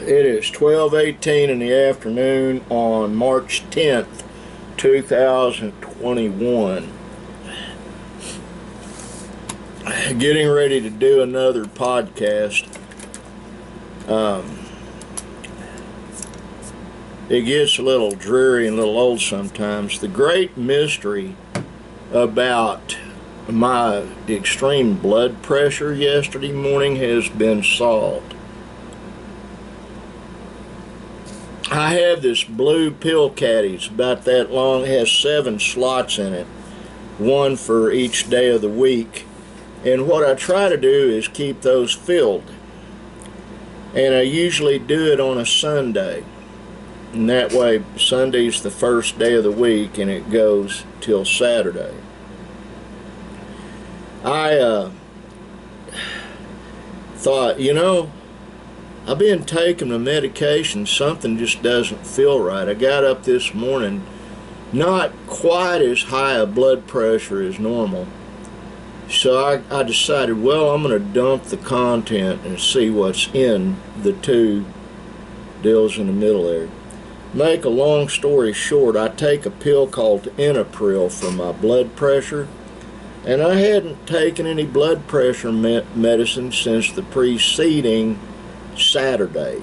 It is 12:18 in the afternoon on March 10th, 2021. Getting ready to do another podcast. It gets a little dreary and a little old sometimes. The great mystery about my extreme blood pressure yesterday morning has been solved. I have this blue pill caddy. It's about that long. It has 7 slots in it, one for each day of the week. And what I try to do is keep those filled. And I usually do it on a Sunday. And that way, Sunday's the first day of the week and it goes till Saturday. I thought, I've been taking the medication, something just doesn't feel right. I got up this morning, not quite as high a blood pressure as normal. So I decided, well, I'm going to dump the content and see what's in the 2 deals in the middle there. Make a long story short, I take a pill called Enopril for my blood pressure. And I hadn't taken any blood pressure medicine since the preceding Saturday.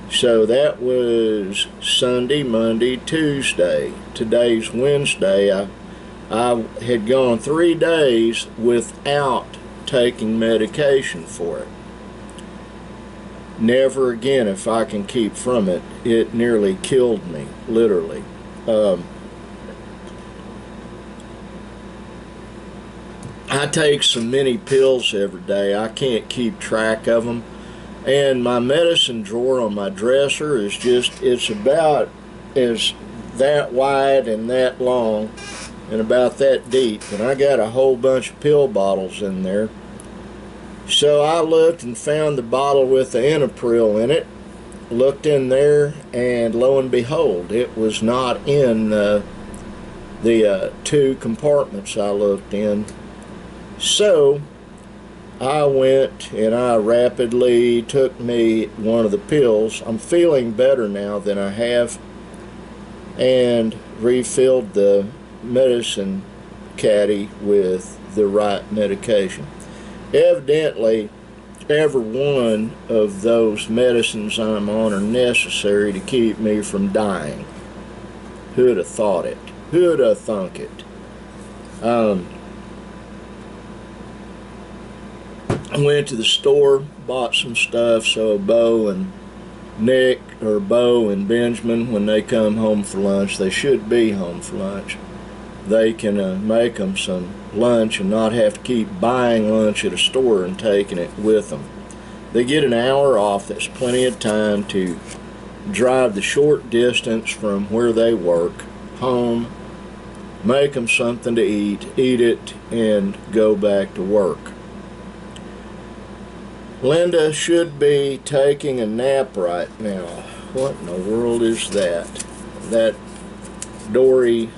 So that was Sunday, Monday, Tuesday. Today's Wednesday. I had gone 3 days without taking medication for it. Never again if I can keep from it. It nearly killed me, literally. I take so many pills every day, I can't keep track of them. And my medicine drawer on my dresser is it's about as that wide and that long and about that deep. And I got a whole bunch of pill bottles in there. So I looked and found the bottle with the Enopril in it. Looked in there, and lo and behold, it was not in the 2 compartments I looked in. So I went and I rapidly took me one of the pills. I'm feeling better now than I have, and refilled the medicine caddy with the right medication. Evidently, every one of those medicines I'm on are necessary to keep me from dying. Who'd have thought it? Who'd have thunk it? I went to the store, bought some stuff so Bo and Nick, or Bo and Benjamin, when they come home for lunch, they should be home for lunch, they can make them some lunch and not have to keep buying lunch at a store and taking it with them. They get an hour off. That's plenty of time to drive the short distance from where they work home, make them something to eat it, and go back to work. Linda should be taking a nap right now. What in the world is that? That Dory.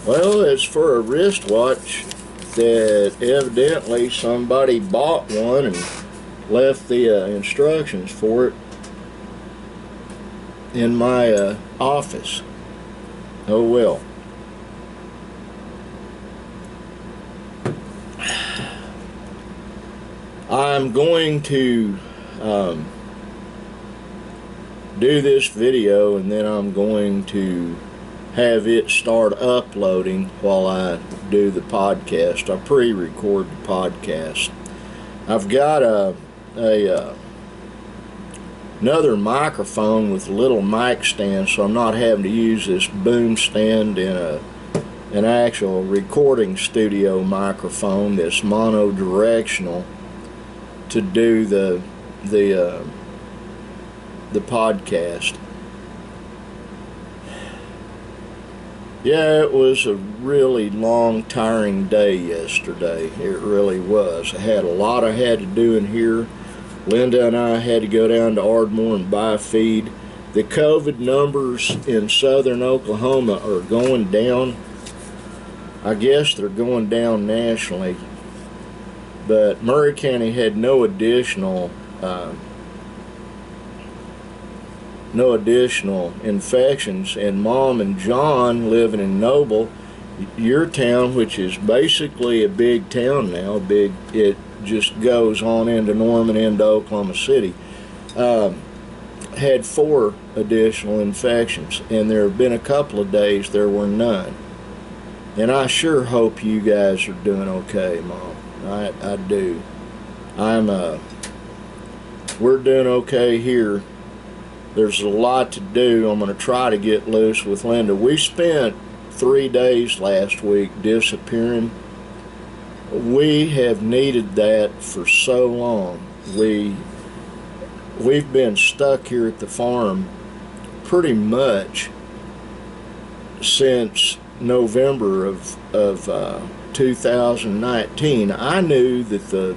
Well, it's for a wristwatch that evidently somebody bought one and left the instructions for it in my office. Oh well. I'm going to do this video, and then I'm going to have it start uploading while I do the podcast. I pre-record the podcast. I've got another microphone with a little mic stand, so I'm not having to use this boom stand in an actual recording studio microphone that's monodirectional to do the podcast. Yeah, it was a really long, tiring day yesterday. It really was. I had a lot I had to do in here. Linda and I had to go down to Ardmore and buy feed. The COVID numbers in southern Oklahoma are going down. I guess they're going down nationally. But Murray County had no additional infections, and Mom and John living in Noble, your town, which is basically a big town now, it just goes on into Norman, into Oklahoma City, had 4 additional infections, and there have been a couple of days there were none. And I sure hope you guys are doing okay, Mom. I do. We're doing okay here. There's a lot to do. I'm going to try to get loose with Linda. We spent 3 days last week disappearing. We have needed that for so long. We've been stuck here at the farm pretty much since November of 2019. I knew that the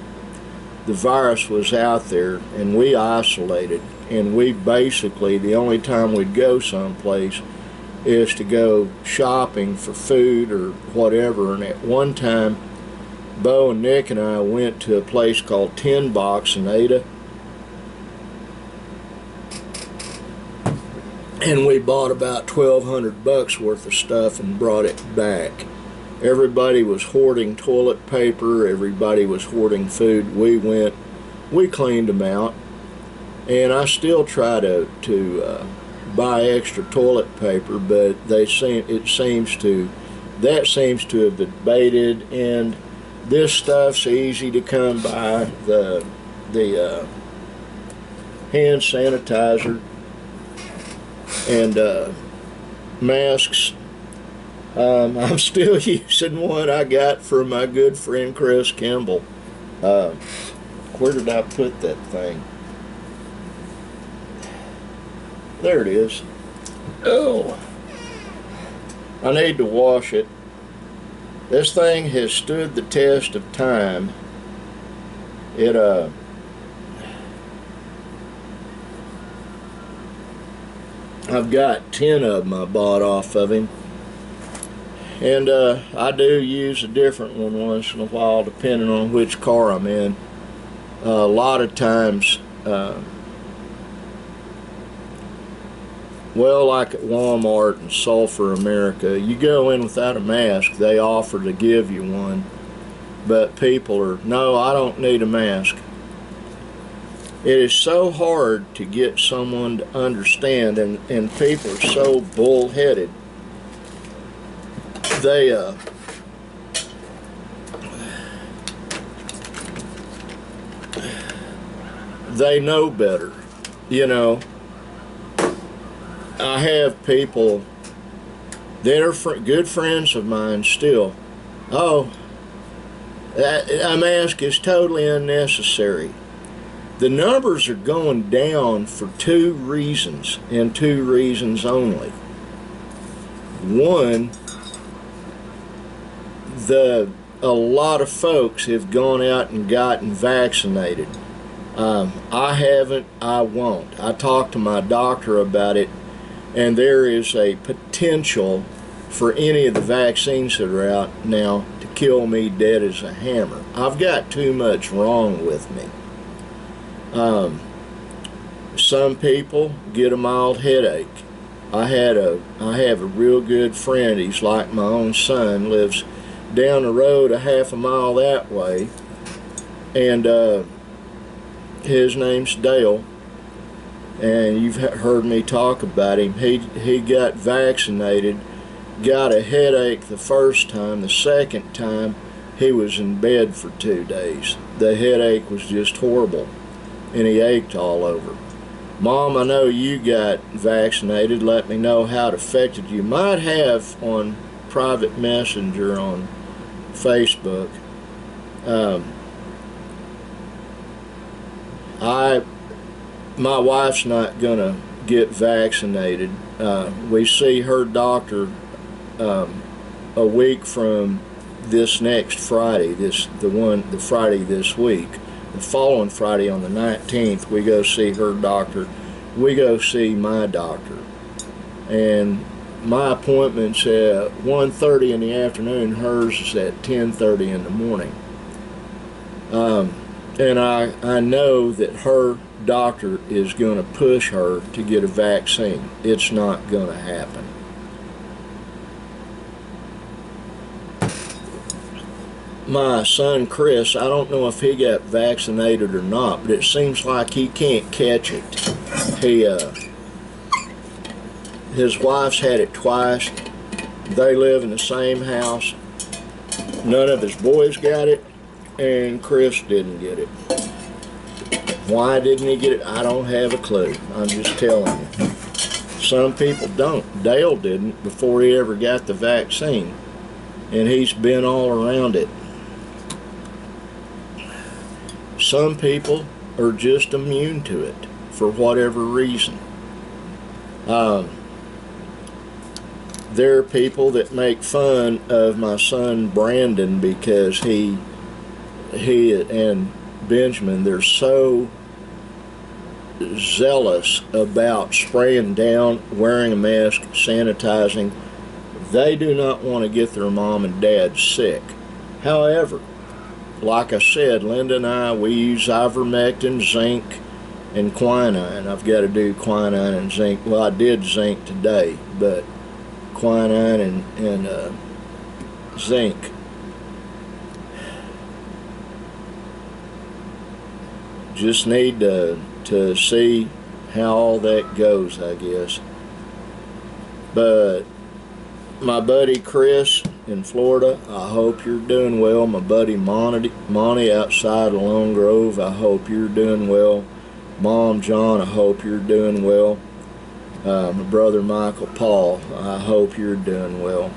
virus was out there, and we isolated, and we basically, the only time we'd go someplace is to go shopping for food or whatever. And at one time, Bo and Nick and I went to a place called Tin Box in Ada, and we bought about $1,200 worth of stuff and brought it back. Everybody was hoarding toilet paper. Everybody was hoarding food. We cleaned them out, and I still try to buy extra toilet paper, but that seems to have abated, and this stuff's easy to come by. The hand sanitizer and masks. I'm still using one I got from my good friend Chris Kimball. Where did I put that thing? There it is. Oh, I need to wash it. This thing has stood the test of time. I've got 10 of them I bought off of him. And I do use a different one once in a while, depending on which car I'm in. A lot of times, well, like at Walmart and Sulphur America, you go in without a mask, they offer to give you one. But people are, no, I don't need a mask. It is so hard to get someone to understand, and people are so bullheaded. They know better, you know. I have people that are good friends of mine still. Oh, A mask is totally unnecessary. The numbers are going down for two reasons, and two reasons only. One, a lot of folks have gone out and gotten vaccinated. I haven't, I won't. I talked to my doctor about it, and there is a potential for any of the vaccines that are out now to kill me dead as a hammer. I've got too much wrong with me. Some people get a mild headache. I have a real good friend. He's like my own son. Lives down the road a half a mile that way, and his name's Dale. And you've heard me talk about him. He got vaccinated, got a headache the first time. The second time, he was in bed for 2 days. The headache was just horrible, and he ached all over. Mom, I know you got vaccinated. Let me know how it affected you. Might have on private messenger on Facebook. My wife's not gonna get vaccinated. We see her doctor a week from this next Friday. The Friday this week. The following Friday on the 19th, we go see her doctor. We go see my doctor, and my appointment's at 1:30 in the afternoon. Hers is at 10:30 in the morning. And I know that her doctor is going to push her to get a vaccine. It's not going to happen. My son Chris, I don't know if he got vaccinated or not, but it seems like he can't catch it. His wife's had it twice. They live in the same house. None of his boys got it, and Chris didn't get it. Why didn't he get it? I don't have a clue. I'm just telling you. Some people don't. Dale didn't before he ever got the vaccine, and he's been all around it. Some people are just immune to it for whatever reason. There are people that make fun of my son Brandon because he and Benjamin, they're so zealous about spraying down, wearing a mask, sanitizing. They do not want to get their mom and dad sick. However, like I said, Linda and I, we use ivermectin, zinc, and quinine. I've got to do quinine and zinc. Well, I did zinc today, but quinine and zinc. Just need to see how all that goes, I guess. But my buddy Chris in Florida, I hope you're doing well. My buddy Monty outside of Lone Grove, I hope you're doing well. Mom John, I hope you're doing well. My brother Michael Paul, I hope you're doing well.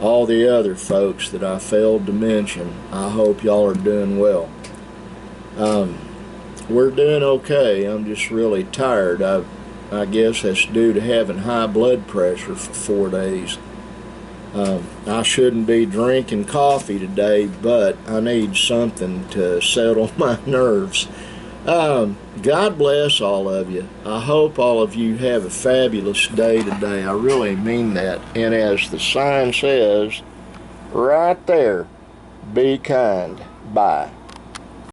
All the other folks that I failed to mention, I hope y'all are doing well. We're doing okay. I'm just really tired. I guess that's due to having high blood pressure for 4 days. I shouldn't be drinking coffee today, but I need something to settle my nerves. God bless all of you. I hope all of you have a fabulous day today. I really mean that. And as the sign says right there, be kind. Bye.